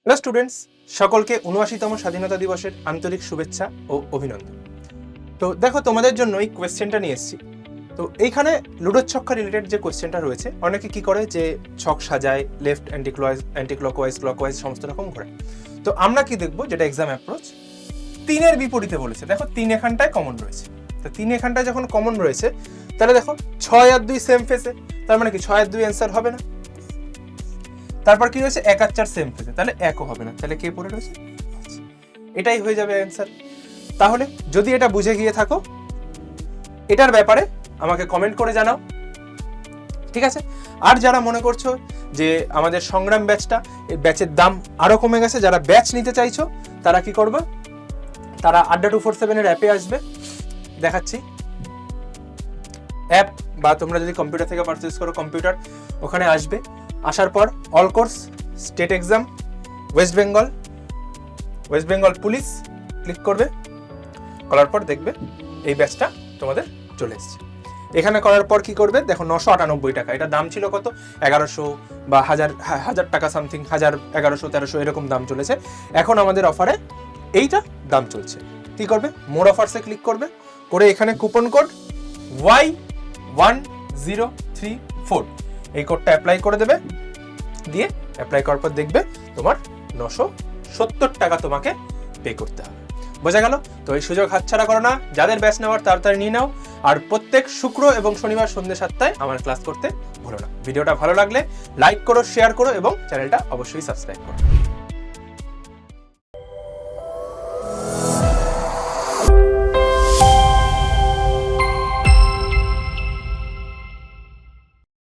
Hello students, সকলকে ৭৯তম স্বাধীনতা দিবসের আন্তরিক শুভেচ্ছা ও অভিনন্দন। তো দেখো, তোমাদের জন্য এই কোয়েশ্চেনটা নিয়ে এসেছি। তো এইখানে লুডোর ছক্কা রিলেটেড যে কোয়েশ্চেনটা রয়েছে, অনেকে কি করে যে ছক সাজায়, লেফট অ্যান্টি ক্লকওয়াইজ সমস্ত রকম ঘোরে। তো আমরা কি দেখবো, যেটা এক্সাম অ্যাপ্রোচ, তিনের বিপরীতে বলেছে। দেখো, তিন এখানটায় কমন রয়েছে। তো তিন এখানটায় যখন কমন রয়েছে, তাহলে দেখো ৬ আর ২ সেম ফেসে, তার মানে কি ৬ আর ২ অ্যান্সার হবে না। তারপর কি রয়েছে, ১ আর ৪ সেম ফেসে, তাহলে ১ও হবে না। তাহলে কে পড়ে রয়েছে? এটাই হয়ে যাবে অ্যান্সার। তাহলে যদি এটা বুঝে গিয়ে থাকো, এটার ব্যাপারে আমাকে কমেন্ট করে জানাও, ঠিক আছে? আর যারা মনে করছো যে আমাদের সংগ্রাম ব্যাচটা, এই ব্যাচের দাম আরো কমে গেছে, যারা ব্যাচ নিতে চাইছো তারা কি করবে, তারা আড্ডা 247-এর অ্যাপে আসবে, দেখাচ্ছি অ্যাপ, বা তোমরা যদি কম্পিউটার থেকে পারচেজ করো কম্পিউটার, ওখানে আসবে। আসার পর all course, state exam, West Bengal police click করবে। করার পর দেখবে এই ব্যাচটা তোমাদের চলে এসছে। এখানে করার পর কি করবে, দেখো 998 টাকা, এটা দাম ছিল কত, 1100 বা 1000 টাকা সামথিং, 1000, 1100, 1300 এরকম দাম চলেছে। এখন আমাদের অফারে এইটা দাম চলছে। কি করবে, মোর অফারসে ক্লিক করবে, করে এখানে কুপন কোড Y1034 এই কোডটা অ্যাপ্লাই করে দেবে। দিয়ে অ্যাপ্লাই করার পর দেখবে তোমার 970 টাকা তোমাকে পে করতে হবে। বোঝা গেল? তো এই সুযোগ হাতছাড়া করো না, যাদের ব্যাচ নেওয়ার তাড়াতাড়ি নিয়ে নাও। আর প্রত্যেক শুক্র এবং শনিবার সন্ধ্যে 7টায় আমার ক্লাস করতে ভুলো না। ভিডিওটা ভালো লাগলে লাইক করো, শেয়ার করো এবং চ্যানেলটা অবশ্যই সাবস্ক্রাইব করো।